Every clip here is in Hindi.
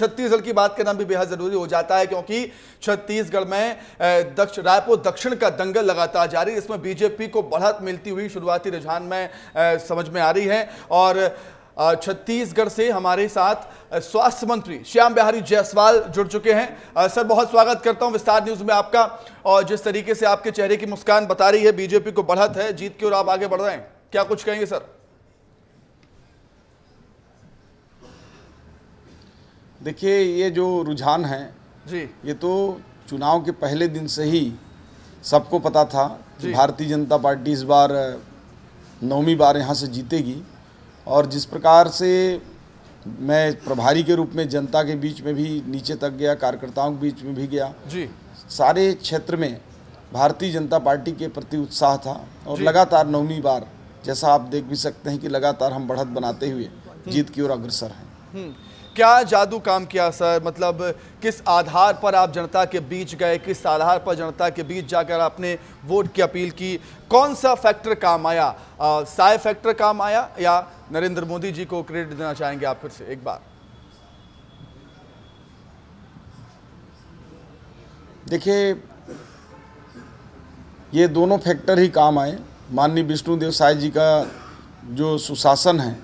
छत्तीसगढ़ की बात करना भी बेहद जरूरी हो जाता है, क्योंकि छत्तीसगढ़ में रायपुर दक्षिण का दंगल लगातार जारी, इसमें बीजेपी को बढ़त मिलती हुई शुरुआती रुझान में समझ में आ रही है। और छत्तीसगढ़ से हमारे साथ स्वास्थ्य मंत्री श्याम बिहारी जायसवाल जुड़ चुके हैं। सर, बहुत स्वागत करता हूं विस्तार न्यूज में आपका। और जिस तरीके से आपके चेहरे की मुस्कान बता रही है बीजेपी को बढ़त है, जीत की ओर आप आगे बढ़ रहे हैं, क्या कुछ कहेंगे सर? देखिए, ये जो रुझान है जी, ये तो चुनाव के पहले दिन से ही सबको पता था कि भारतीय जनता पार्टी इस बार 9वीं बार यहाँ से जीतेगी। और जिस प्रकार से मैं प्रभारी के रूप में जनता के बीच में भी नीचे तक गया, कार्यकर्ताओं के बीच में भी गया जी, सारे क्षेत्र में भारतीय जनता पार्टी के प्रति उत्साह था। और लगातार 9वीं बार, जैसा आप देख भी सकते हैं कि लगातार हम बढ़त बनाते हुए जीत की ओर अग्रसर हैं। क्या जादू काम किया सर? मतलब किस आधार पर आप जनता के बीच गए, किस आधार पर जनता के बीच जाकर आपने वोट की अपील की? कौन सा फैक्टर काम आया? साय फैक्टर काम आया या नरेंद्र मोदी जी को क्रेडिट देना चाहेंगे आप फिर से एक बार? देखिए, ये दोनों फैक्टर ही काम आए। माननीय विष्णुदेव साय जी का जो सुशासन है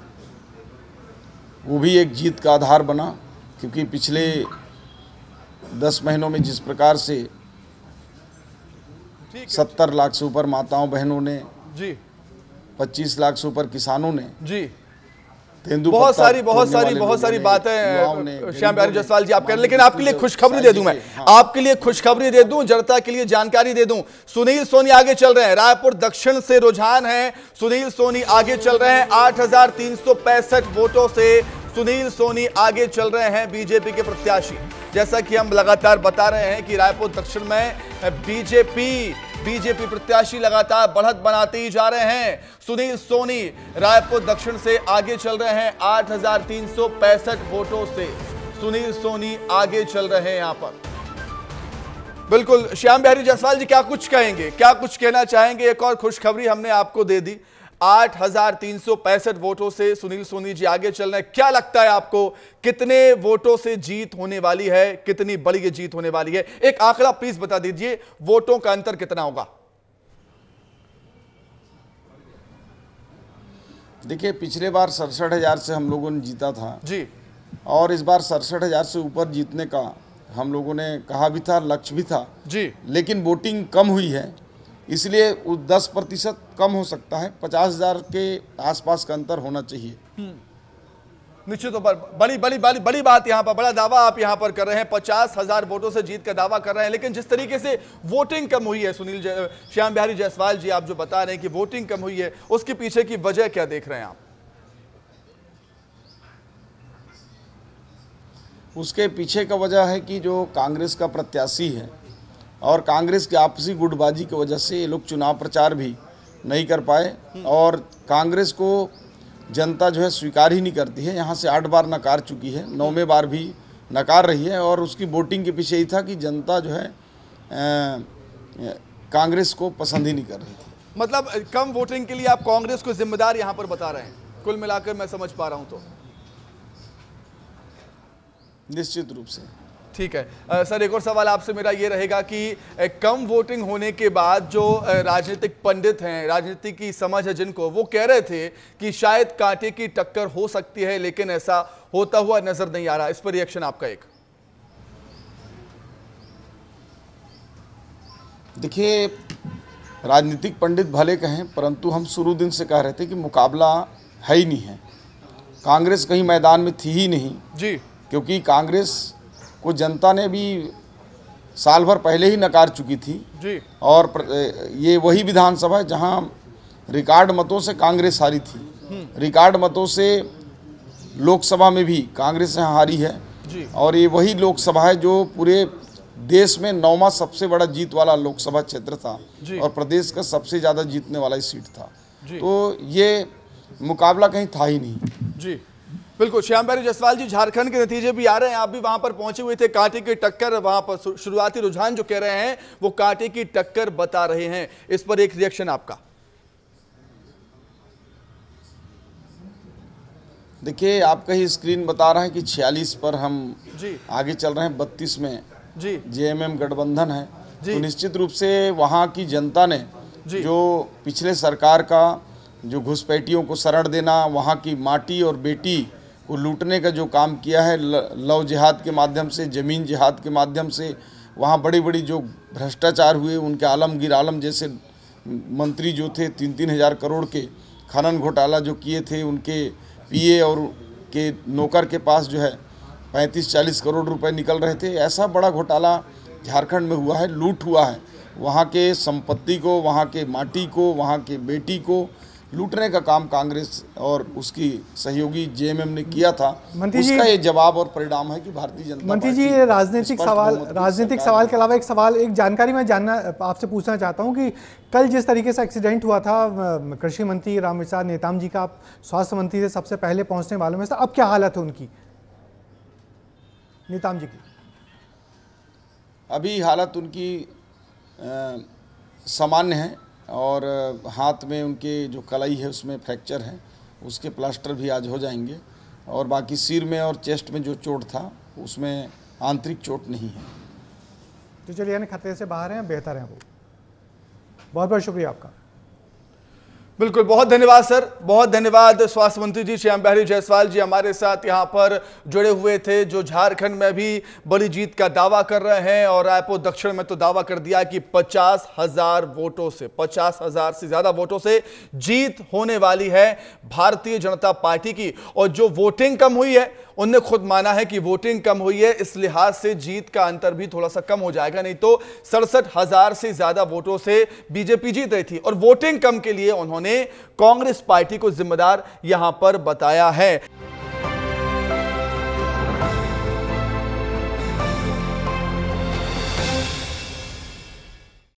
वो भी एक जीत का आधार बना, क्योंकि पिछले 10 महीनों में जिस प्रकार से 70 लाख से ऊपर माताओं बहनों ने जी, 25 लाख से ऊपर किसानों ने जी, बहुत सारी बातें श्याम बिहारी जायसवाल जी आप कह रहे हैं। लेकिन आपके लिए खुशखबरी दे दूं, मैं आपके लिए खुशखबरी दे दूं, जनता के लिए जानकारी दे दूं। सुनील सोनी आगे चल रहे हैं, रायपुर दक्षिण से रुझान है, सुनील सोनी आगे चल रहे हैं 8,365 वोटों से सुनील सोनी आगे चल रहे हैं, बीजेपी के प्रत्याशी। जैसा कि हम लगातार बता रहे हैं कि रायपुर दक्षिण में बीजेपी प्रत्याशी लगातार बढ़त बनाते ही जा रहे हैं। सुनील सोनी रायपुर दक्षिण से आगे चल रहे हैं 8,365 वोटों से सुनील सोनी आगे चल रहे हैं यहां पर। बिल्कुल, श्याम बिहारी जायसवाल जी क्या कुछ कहेंगे, क्या कुछ कहना चाहेंगे? एक और खुशखबरी हमने आपको दे दी, 8,365 वोटों से सुनील सोनी जी आगे चल रहे हैं। क्या लगता है आपको कितने वोटों से जीत होने वाली है, कितनी बड़ी ये जीत होने वाली है? एक आंकड़ा प्लीज बता दीजिए, वोटों का अंतर कितना होगा? देखिए, पिछले बार 67,000 से हम लोगों ने जीता था जी, और इस बार 67,000 से ऊपर जीतने का हम लोगों ने कहा भी था, लक्ष्य भी था जी, लेकिन वोटिंग कम हुई है, इसलिए 10% कम हो सकता है। 50,000 के आसपास का अंतर होना चाहिए। निश्चित तौर पर बड़ी बात यहां पर, बड़ा दावा आप यहां पर कर रहे हैं, 50,000 वोटों से जीत का दावा कर रहे हैं। लेकिन जिस तरीके से वोटिंग कम हुई है श्याम बिहारी जायसवाल जी, आप जो बता रहे हैं कि वोटिंग कम हुई है, उसके पीछे की वजह क्या देख रहे हैं आप? उसके पीछे का वजह है कि जो कांग्रेस का प्रत्याशी है और कांग्रेस की आपसी गुटबाजी की वजह से ये लोग चुनाव प्रचार भी नहीं कर पाए, और कांग्रेस को जनता जो है स्वीकार ही नहीं करती है। यहाँ से 8 बार नकार चुकी है, 9वें बार भी नकार रही है, और उसकी वोटिंग के पीछे ही था कि जनता जो है कांग्रेस को पसंद ही नहीं कर रही थी। मतलब कम वोटिंग के लिए आप कांग्रेस को जिम्मेदार यहाँ पर बता रहे हैं, कुल मिलाकर मैं समझ पा रहा हूँ तो? निश्चित रूप से। ठीक है सर, एक और सवाल आपसे मेरा ये रहेगा कि कम वोटिंग होने के बाद जो राजनीतिक पंडित हैं, राजनीति की समझ है जिनको, वो कह रहे थे कि शायद कांटे की टक्कर हो सकती है, लेकिन ऐसा होता हुआ नजर नहीं आ रहा। इस पर रिएक्शन आपका एक? देखिए, राजनीतिक पंडित भले कहें, परंतु हम शुरू दिन से कह रहे थे कि मुकाबला है ही नहीं है। कांग्रेस कहीं मैदान में थी ही नहीं जी, क्योंकि कांग्रेस को जनता ने भी साल भर पहले ही नकार चुकी थी जी, और ये वही विधानसभा है जहां रिकॉर्ड मतों से कांग्रेस हारी थी। रिकॉर्ड मतों से लोकसभा में भी कांग्रेस हारी है जी, और ये वही लोकसभा है जो पूरे देश में 9वां सबसे बड़ा जीत वाला लोकसभा क्षेत्र था और प्रदेश का सबसे ज़्यादा जीतने वाला सीट था। तो ये मुकाबला कहीं था ही नहीं जी। बिल्कुल, श्याम बिहारी जायसवाल जी, झारखंड के नतीजे भी आ रहे हैं, आप भी वहां पर पहुंचे हुए थे, कांटे की टक्कर, वहां पर शुरुआती रुझान जो कह रहे हैं वो कांटे की टक्कर बता रहे हैं। इस पर एक रिएक्शन आपका? देखिए, आपका ही स्क्रीन बता रहा है कि 46 पर हम जी आगे चल रहे हैं, 32 में जी जेएमएम गठबंधन है। जी। तो निश्चित रूप से वहाँ की जनता ने जी। जो पिछले सरकार का जो घुसपैठियों को शरण देना, वहाँ की माटी और बेटी को लूटने का जो काम किया है, लव जिहाद के माध्यम से, ज़मीन जिहाद के माध्यम से, वहाँ बड़ी बड़ी जो भ्रष्टाचार हुए, उनके आलमगीर आलम जैसे मंत्री जो थे 3-3 हज़ार करोड़ के खनन घोटाला जो किए थे, उनके पीए और के नौकर के पास जो है 35-40 करोड़ रुपए निकल रहे थे। ऐसा बड़ा घोटाला झारखंड में हुआ है, लूट हुआ है। वहाँ के संपत्ति को, वहाँ के माटी को, वहाँ के बेटी को लूटने का काम कांग्रेस और उसकी सहयोगी जेएमएम ने किया था। उसका ये जवाब और परिणाम है कि भारतीय जनता मंत्री जी, ये राजनीतिक सवाल के अलावा एक सवाल, एक जानकारी मैं जानना आपसे पूछना चाहता हूं कि कल जिस तरीके से एक्सीडेंट हुआ था कृषि मंत्री रामविचार नेताम जी का, आप स्वास्थ्य मंत्री से सबसे पहले पहुंचने वालों में से, अब क्या हालत है उनकी, नेताम जी की? अभी हालत उनकी सामान्य है और हाथ में उनके जो कलाई है उसमें फ्रैक्चर है, उसके प्लास्टर भी आज हो जाएंगे, और बाकी सिर में और चेस्ट में जो चोट था उसमें आंतरिक चोट नहीं है। तो चलिए, यानी खतरे से बाहर हैं, बेहतर हैं वो। बहुत बहुत शुक्रिया आपका। बिल्कुल, बहुत धन्यवाद सर, बहुत धन्यवाद। स्वास्थ्य मंत्री जी श्याम बिहारी जायसवाल जी हमारे साथ यहाँ पर जुड़े हुए थे, जो झारखंड में भी बड़ी जीत का दावा कर रहे हैं, और रायपुर दक्षिण में तो दावा कर दिया कि 50,000 वोटों से, 50,000 से ज्यादा वोटों से जीत होने वाली है भारतीय जनता पार्टी की। और जो वोटिंग कम हुई है, उनने खुद माना है कि वोटिंग कम हुई है, इस लिहाज से जीत का अंतर भी थोड़ा सा कम हो जाएगा, नहीं तो 67,000 से ज्यादा वोटों से बीजेपी जीत रही थी। और वोटिंग कम के लिए उन्होंने कांग्रेस पार्टी को जिम्मेदार यहां पर बताया है।